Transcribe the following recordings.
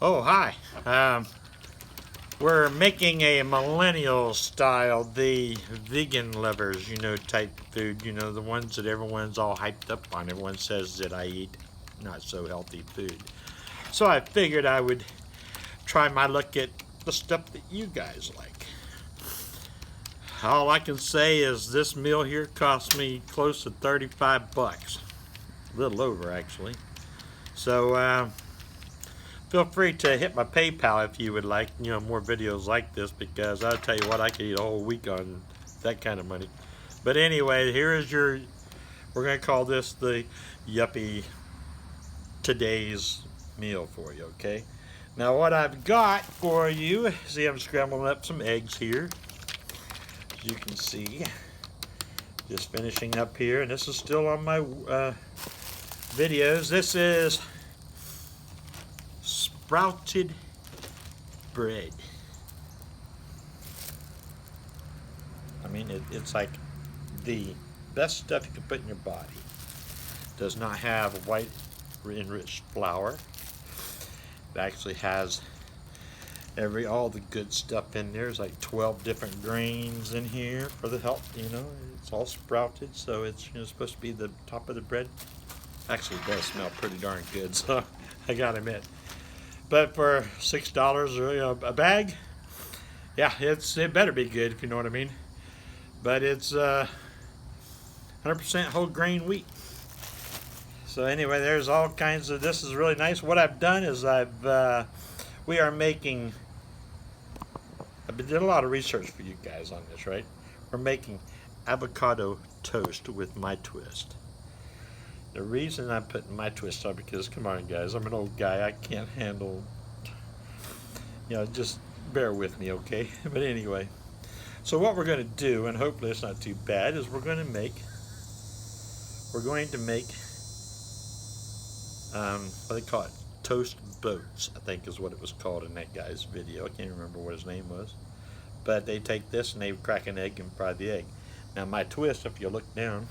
Oh, hi. We're making a millennial style, the vegan lovers, type food, the ones that everyone's all hyped up on. Everyone says that I eat not so healthy food. So I figured I would try my luck at the stuff that you guys like. All I can say is this meal here cost me close to 35 bucks. A little over, actually. So, feel free to hit my PayPal if you would like, more videos like this, because I'll tell you what, I could eat a whole week on that kind of money. But anyway, here is we're going to call this the Yuppie Today's meal for you, okay? Now what I've got for you, see I'm scrambling up some eggs here, as you can see. Just finishing up here, and this is still on my videos. This is sprouted bread. I mean, it's like the best stuff you can put in your body. Does not have white enriched flour. It actually has all the good stuff in there. There's like 12 different grains in here for the health. It's all sprouted, so it's supposed to be the top of the bread. Actually, it does smell pretty darn good, so I gotta admit. But for $6 or a bag, yeah, it better be good, if you know what I mean. But it's 100% whole grain wheat. So anyway, there's all kinds of. This is really nice. What I've done is we are making. I did a lot of research for you guys on this, right? We're making avocado toast with my twist. The reason I'm putting my twist on, because come on guys, I'm an old guy, I can't handle, just bear with me, okay? But anyway, so what we're going to do, and hopefully it's not too bad, is we're going to make what they call it, toast boats, I think is what it was called in that guy's video. I can't remember what his name was. But they take this and they crack an egg and fry the egg. Now my twist, if you look down,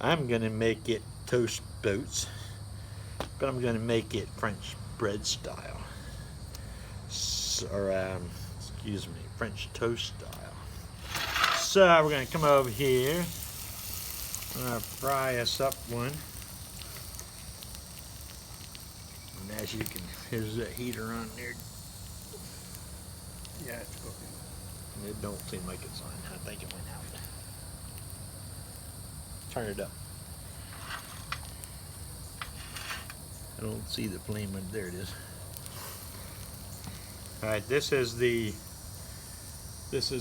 I'm going to make it toast boats, but I'm going to make it French bread style. Excuse me, French toast style. So we're going to come over here. I'm going to fry us up one. And as you can, here's the heater on there. Yeah, it's cooking. It don't seem like it's on. I think it went out. Turn it up. I don't see the flame. There it is. All right, this is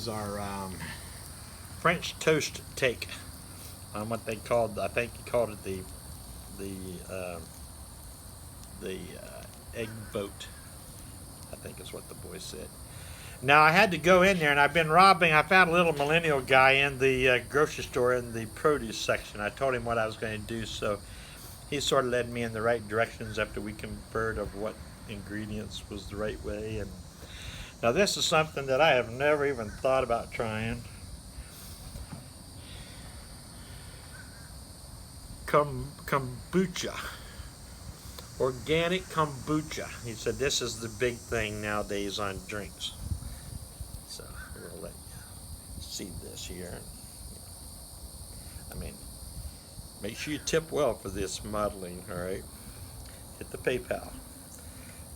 our French toast take on what they called. I think he called it the egg boat. I think is what the boy said. Now I had to go in there, and I've been robbing. I found a little millennial guy in the grocery store in the produce section. I told him what I was going to do, so he sort of led me in the right directions after we conferred of what ingredients was the right way. And now this is something that I have never even thought about trying. Kombucha. Organic kombucha. He said this is the big thing nowadays on drinks. So we'll let you see this here. I mean, make sure you tip well for this modeling, all right? Hit the PayPal.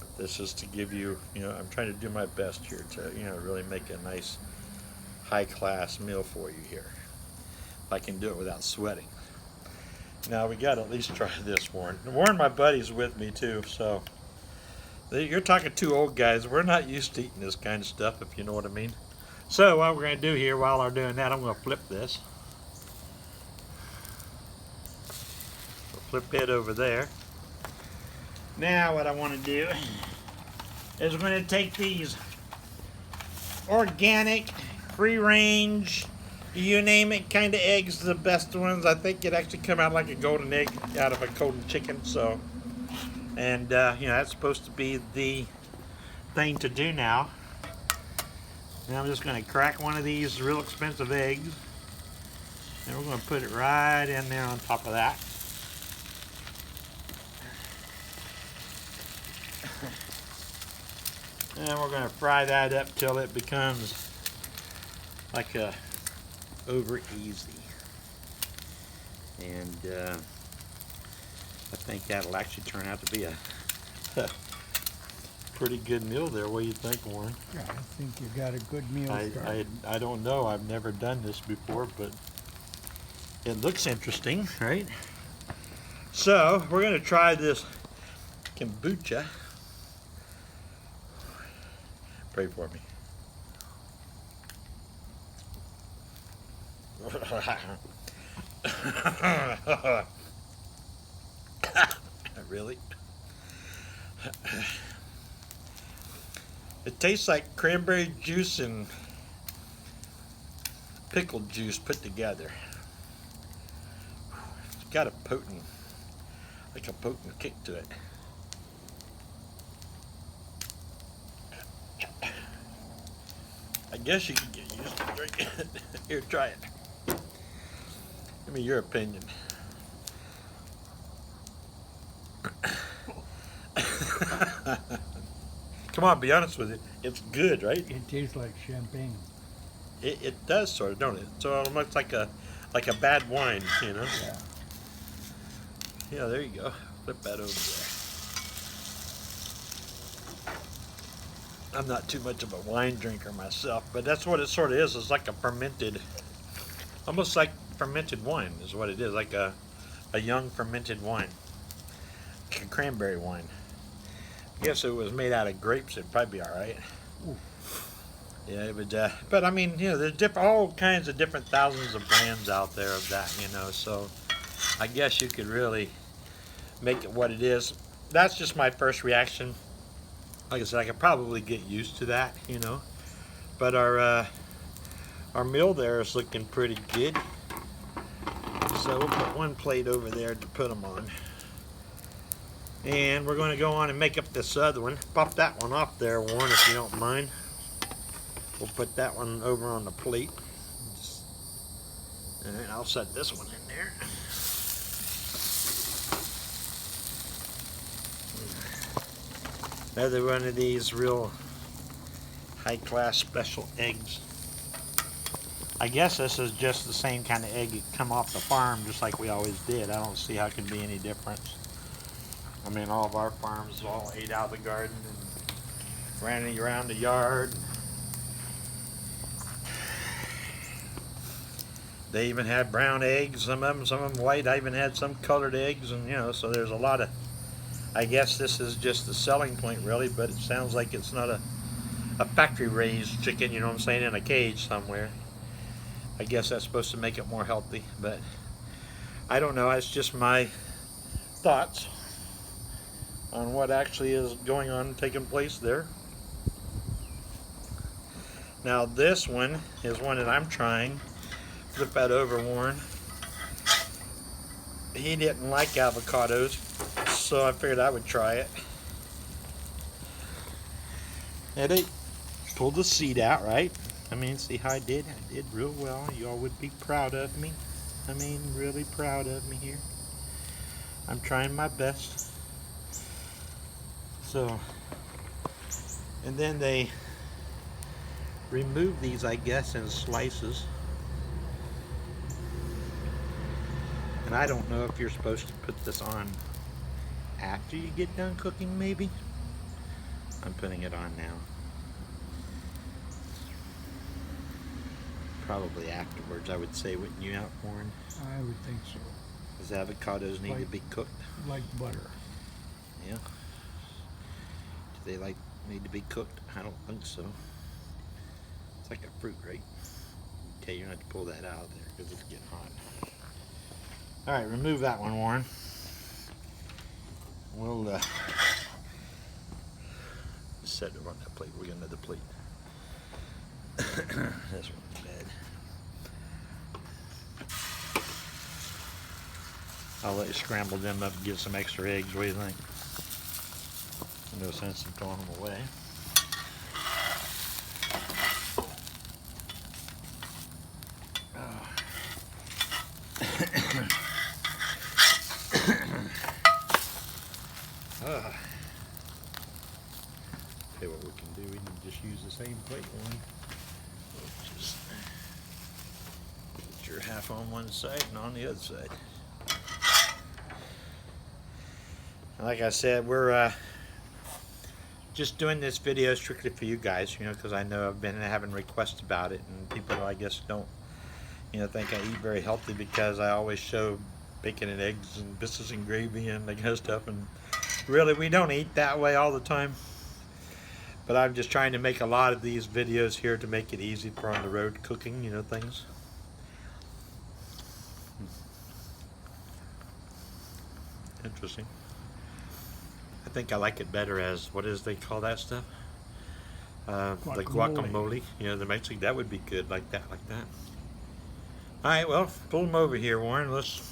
But this is to give you, I'm trying to do my best here to, really make a nice high-class meal for you here. If I can do it without sweating. Now we got to at least try this, Warren. Warren, my buddy's with me too, so you're talking two old guys. We're not used to eating this kind of stuff, if you know what I mean. So what we're going to do here, while I'm doing that, I'm going to flip this. We'll flip it over there. Now what I want to do is we're going to take these organic, free-range, you name it, kind of eggs, the best ones. I think it actually come out like a golden egg out of a golden chicken. So, and that's supposed to be the thing to do now. Now I'm just going to crack one of these real expensive eggs, and we're going to put it right in there on top of that. And we're going to fry that up till it becomes like a over easy. And I think that'll actually turn out to be a pretty good meal there. What do you think, Warren? Yeah, I think you got a good meal started. I don't know. I've never done this before, but it looks interesting, right? So we're going to try this kombucha. Pray for me. Really? It tastes like cranberry juice and pickled juice put together. It's got a potent kick to it. I guess you could get used to drinking it. Here, try it. Give me your opinion. Come on, be honest with it. It's good, right? It tastes like champagne. It does sort of, don't it? So almost like a bad wine, you know? Yeah. Yeah, there you go. Flip that over there. I'm not too much of a wine drinker myself, but that's what it sort of is. It's like a fermented, almost like fermented wine is what it is, like a young fermented wine, like a cranberry wine. I guess if it was made out of grapes, it'd probably be all right. Ooh. Yeah, it would. But I mean, you know, there's all kinds of different thousands of brands out there of that, you know. So I guess you could really make it what it is. That's just my first reaction. Like I said, I could probably get used to that, you know. But our meal there is looking pretty good. So we'll put one plate over there to put them on. And we're going to go on and make up this other one. Pop that one off there, Warren, if you don't mind. We'll put that one over on the plate. And I'll set this one in there. Another one of these real high-class special eggs. I guess this is just the same kind of egg that come off the farm, just like we always did. I don't see how it can be any difference. I mean, all of our farms all ate out of the garden and ran around the yard. They even had brown eggs, some of them white. I even had some colored eggs, and you know, so there's a lot of, I guess this is just the selling point really, but it sounds like it's not a factory raised chicken, you know what I'm saying, in a cage somewhere. I guess that's supposed to make it more healthy, but I don't know, it's just my thoughts on what actually is going on, taking place there. Now this one is one that I'm trying. Flip that over, Warren. He didn't like avocados, so I figured I would try it. And I pulled the seed out, right? I mean, see how I did? I did real well. Y'all would be proud of me. I mean, really proud of me here. I'm trying my best. So, and then they remove these, I guess, in slices. And I don't know if you're supposed to put this on after you get done cooking, maybe? I'm putting it on now. Probably afterwards, I would say, wouldn't you, Warren? I would think so. Because avocados need to be cooked. Like butter. Yeah. Do they need to be cooked? I don't think so. It's like a fruit, right? Okay, you're going to have to pull that out of there because it's getting hot. Alright, remove that one, Warren. We'll set it on that plate. We'll get another plate. This one's bad. I'll let you scramble them up and get some extra eggs. What do you think? No sense in throwing them away. tell you what we can do. We can just use the same plate one. We'll just put your half on one side and on the other side. Like I said, we're just doing this video strictly for you guys, you know, because I know I've been having requests about it, and people, I guess, don't, you know, think I eat very healthy because I always show bacon and eggs and biscuits and gravy and that kind of stuff, and really we don't eat that way all the time. But I'm just trying to make a lot of these videos here to make it easy for on the road cooking, you know, things. Interesting. I think I like it better as, what is they call that stuff? The guacamole. You know, the Mexican, that would be good like that, like that. Alright, well, pull them over here, Warren. Let's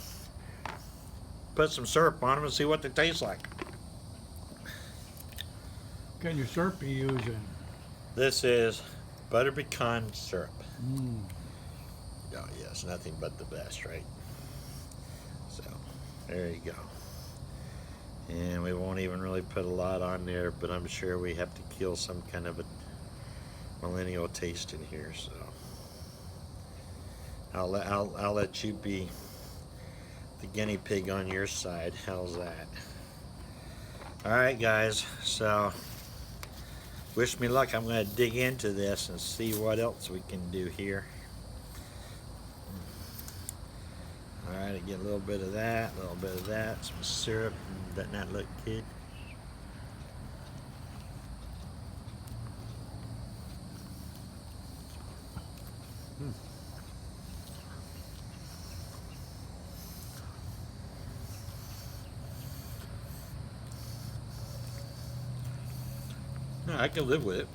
put some syrup on them and see what they taste like. What kind of syrup are you using? This is butter pecan syrup. Mm. Oh, yes, nothing but the best, right? So, there you go. And we won't even really put a lot on there, but I'm sure we have to kill some kind of a millennial taste in here, so I'll let you be the guinea pig on your side. How's that? Alright guys, so wish me luck. I'm going to dig into this and see what else we can do here. Alright, I get a little bit of that, a little bit of that, some syrup. Doesn't that look good? No, I can live with it.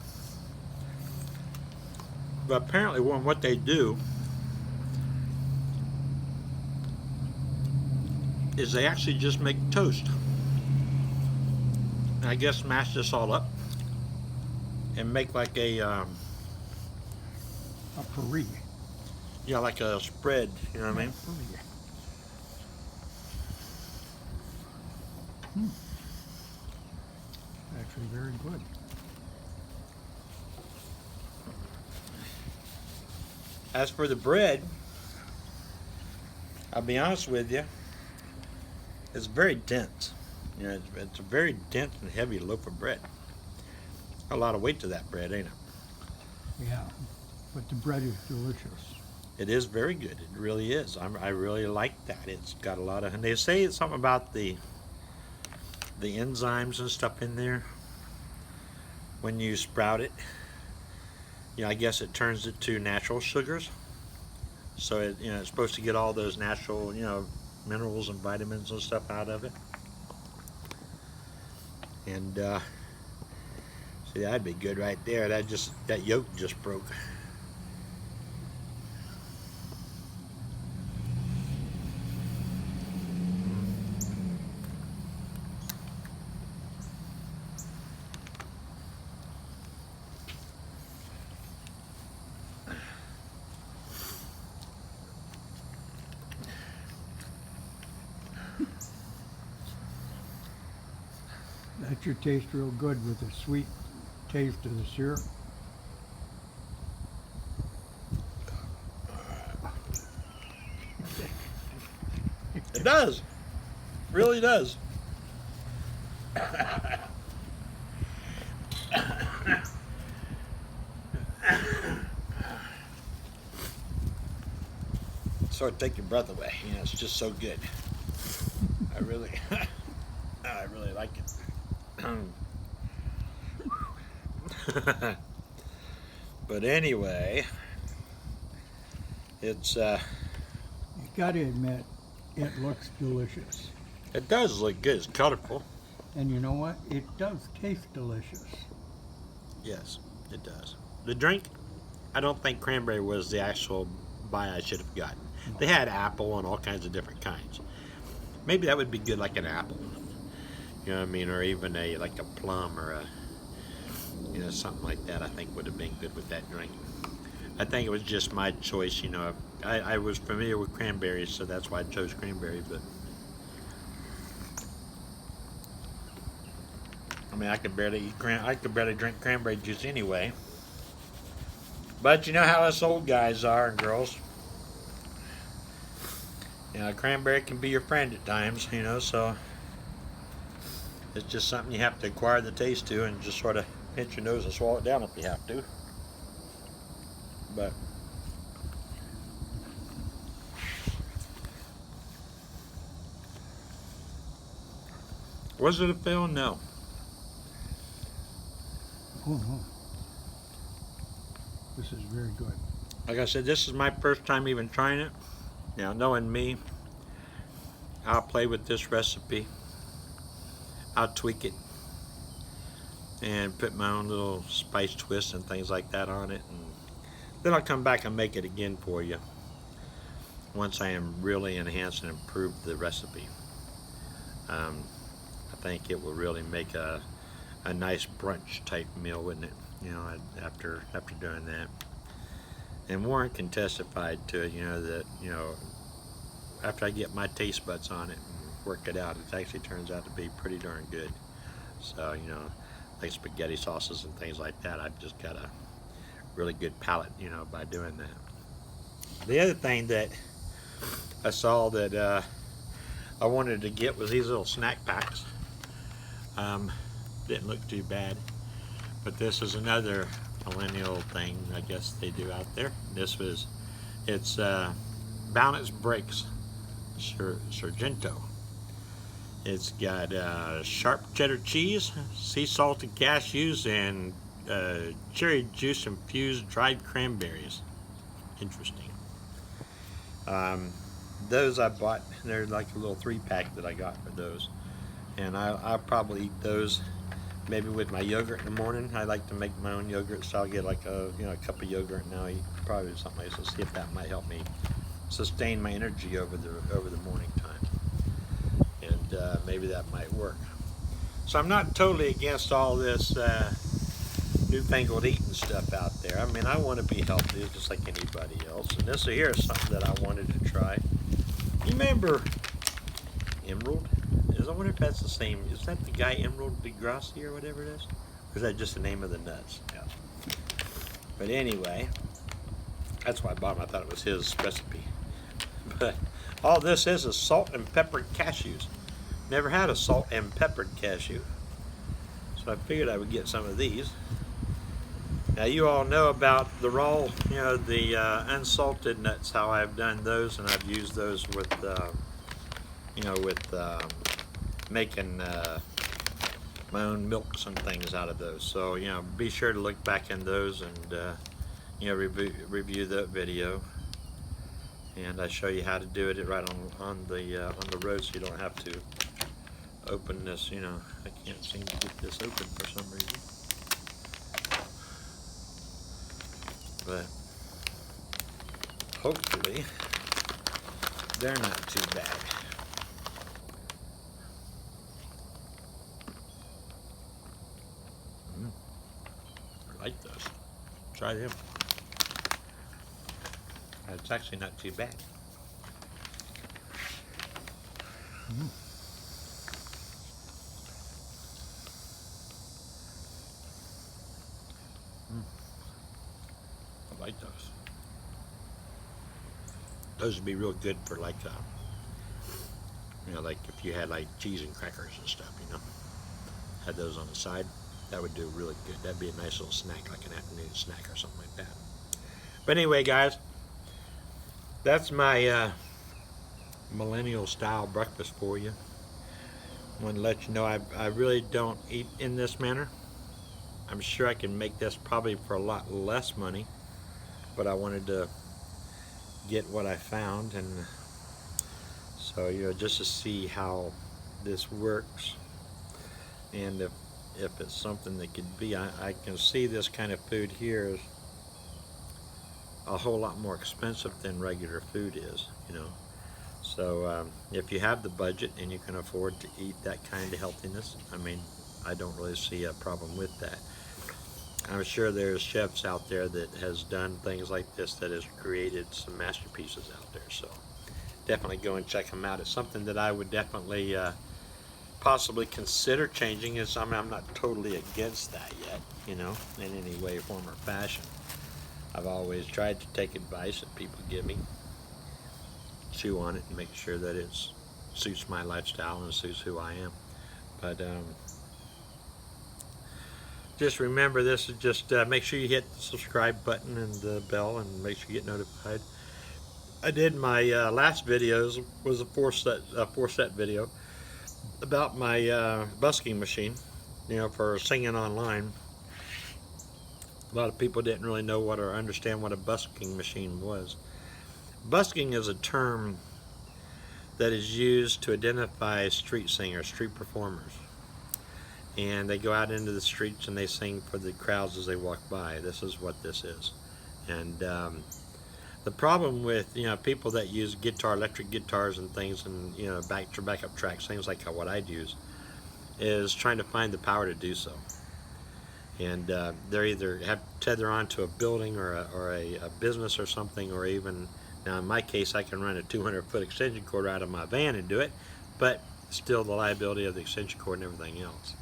But apparently what they do is they actually just make toast. And I guess mash this all up and make like a puree. Yeah, like a spread, you know what I mean? Actually very good. As for the bread, I'll be honest with you, it's very dense. You know, it's a very dense and heavy loaf of bread. A lot of weight to that bread, ain't it? Yeah, but the bread is delicious. It is very good. It really is. I really like that. It's got a lot of, and they say it's something about the enzymes and stuff in there. When you sprout it, you know, I guess it turns it to natural sugars. So it, you know, it's supposed to get all those natural, you know, minerals and vitamins and stuff out of it. And see, that'd be good right there. That yolk just broke. That should taste real good with the sweet taste of the syrup. It does. Really does. Sort of take your breath away. You know, it's just so good. I really like it. But anyway, it's You gotta admit, it looks delicious. it does look good. It's colorful. And you know what? It does taste delicious. Yes, it does. The drink, I don't think cranberry was the actual buy I should have gotten. No. They had apple and all kinds of different kinds. Maybe that would be good, like an apple. You know what I mean? Or even like a plum or a, you know, something like that. I think would have been good with that drink. I think it was just my choice. You know, I was familiar with cranberries, so that's why I chose cranberry. But I mean, I could barely drink cranberry juice anyway. But you know how us old guys are and girls. You know, cranberry can be your friend at times, you know, so it's just something you have to acquire the taste to and just sort of pinch your nose and swallow it down if you have to. But was it a fail? No. Oh, no. This is very good. Like I said, this is my first time even trying it. Now, knowing me, I'll play with this recipe. I'll tweak it and put my own little spice twists and things like that on it, and then I'll come back and make it again for you once I am really enhanced and improved the recipe. I think it will really make a nice brunch type meal, wouldn't it? You know, after doing that. And Warren can testify to it, you know, that, you know, after I get my taste buds on it and work it out, it actually turns out to be pretty darn good. So, you know, like spaghetti sauces and things like that, I've just got a really good palate, you know, by doing that. The other thing that I saw that I wanted to get was these little snack packs. Didn't look too bad, but this is another millennial thing I guess they do out there. It's Balance Breaks Sargento. It's got sharp cheddar cheese, sea salted cashews, and cherry juice infused dried cranberries. Interesting. Those I bought, they're like a little 3-pack that I got for those, and I'll probably eat those maybe with my yogurt in the morning. I like to make my own yogurt, so I'll get like a cup of yogurt, and I'll eat probably something like this. See if that might help me sustain my energy over the morning time, and maybe that might work. So I'm not totally against all this newfangled eating stuff out there. I mean, I want to be healthy just like anybody else, and this here is something that I wanted to try. You remember Emerald? I wonder if that's the same. Is that the guy Emerald Degrassi or whatever it is? Or is that just the name of the nuts? Yeah. But anyway, that's why I bought them. I thought it was his recipe. But all this is salt and peppered cashews. Never had a salt and peppered cashew, so I figured I would get some of these. Now you all know about the raw, you know, the unsalted nuts, how I've done those, and I've used those with, you know, with making my own milks and things out of those. So, you know, be sure to look back in those and, you know, review that video. And I show you how to do it right on the road, so you don't have to open this. You know, I can't seem to get this open for some reason. But hopefully they're not too bad. I like those. Try them. It's actually not too bad. I like those. Those would be real good for like, you know, like if you had like cheese and crackers and stuff, you know, had those on the side, that would do really good. That'd be a nice little snack, like an afternoon snack or something like that. But anyway, guys, that's my millennial style breakfast for you. I want to let you know I really don't eat in this manner. I'm sure I can make this probably for a lot less money, but I wanted to get what I found, and so, you know, just to see how this works, and if it's something that could be, I can see this kind of food here is a whole lot more expensive than regular food is, you know. So if you have the budget and you can afford to eat that kind of healthiness, I mean, I don't really see a problem with that. I'm sure there's chefs out there that has done things like this that has created some masterpieces out there, so definitely go and check them out. It's something that I would definitely possibly consider changing is, I mean, I'm not totally against that yet, you know, in any way, form, or fashion. I've always tried to take advice that people give me, chew on it, and make sure that it suits my lifestyle and suits who I am. But just remember, this is just make sure you hit the subscribe button and the bell, and make sure you get notified. I did my last videos was a four set video about my busking machine, you know, for singing online. A lot of people didn't really know what or understand what a busking machine was. Busking is a term that is used to identify street singers, street performers. And they go out into the streets and they sing for the crowds as they walk by. This is what this is. And the problem with, you know, people that use electric guitars and things, and, you know, backup tracks, things like what I'd use, is trying to find the power to do so. And they're either have tether onto a building or a business or something, or even, now in my case, I can run a 200-foot extension cord out of my van and do it, but still the liability of the extension cord and everything else.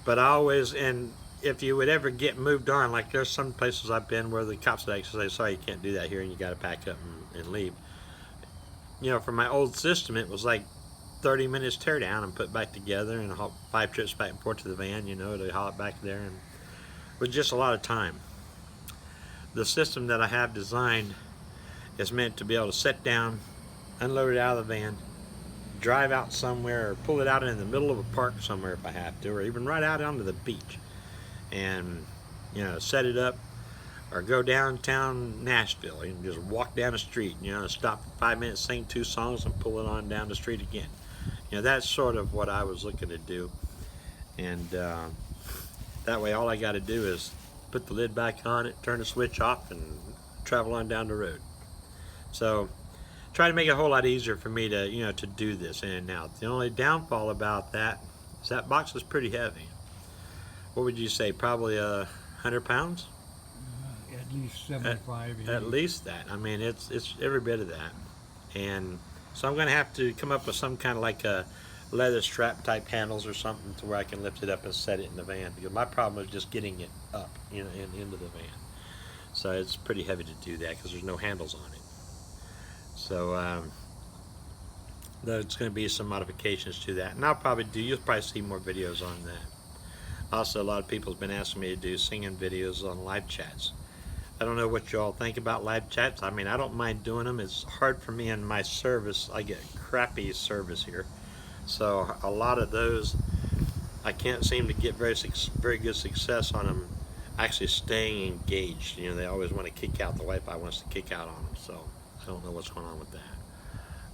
But I always, and if you would ever get moved on, like there's some places I've been where the cops would actually say, sorry, you can't do that here, and you got to pack up and leave. You know, for my old system, it was like 30 minutes tear down and put back together, and 5 trips back and forth to the van, you know, to haul it back there, and it was just a lot of time. The system that I have designed is meant to be able to sit down, unload it out of the van, drive out somewhere, or pull it out in the middle of a park somewhere if I have to, or even right out onto the beach, and, you know, set it up, or go downtown Nashville and just walk down the street, you know, stop for 5 minutes, sing 2 songs, and pull it on down the street again. You know, that's sort of what I was looking to do. And that way all I got to do is put the lid back on it, turn the switch off, and travel on down the road. So try to make it a whole lot easier for me to, you know, to do this in and out. The only downfall about that is that box is pretty heavy. What would you say, probably 100 pounds? At least 75. At least that. I mean, it's every bit of that. And so I'm going to have to come up with some kind of like a leather strap type handles or something to where I can lift it up and set it in the van, because my problem is just getting it up, you know, and into the van. So it's pretty heavy to do that because there's no handles on it. So there's going to be some modifications to that, and you'll probably see more videos on that. Also, a lot of people have been asking me to do singing videos on live chats. I don't know what you all think about live chats. I mean, I don't mind doing them. It's hard for me in my service. I get crappy service here, so a lot of those I can't seem to get very good success on them actually staying engaged. You know, they always want to kick out. The Wi-Fi wants to kick out on them, so I don't know what's going on with that.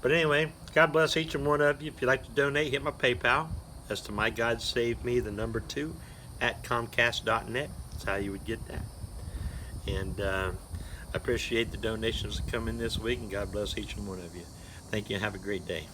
But anyway, God bless each and one of you. If you'd like to donate, hit my PayPal. That's to mygodsaveme2 at comcast.net. That's how you would get that. And I appreciate the donations that come in this week, and God bless each and one of you. Thank you, and have a great day.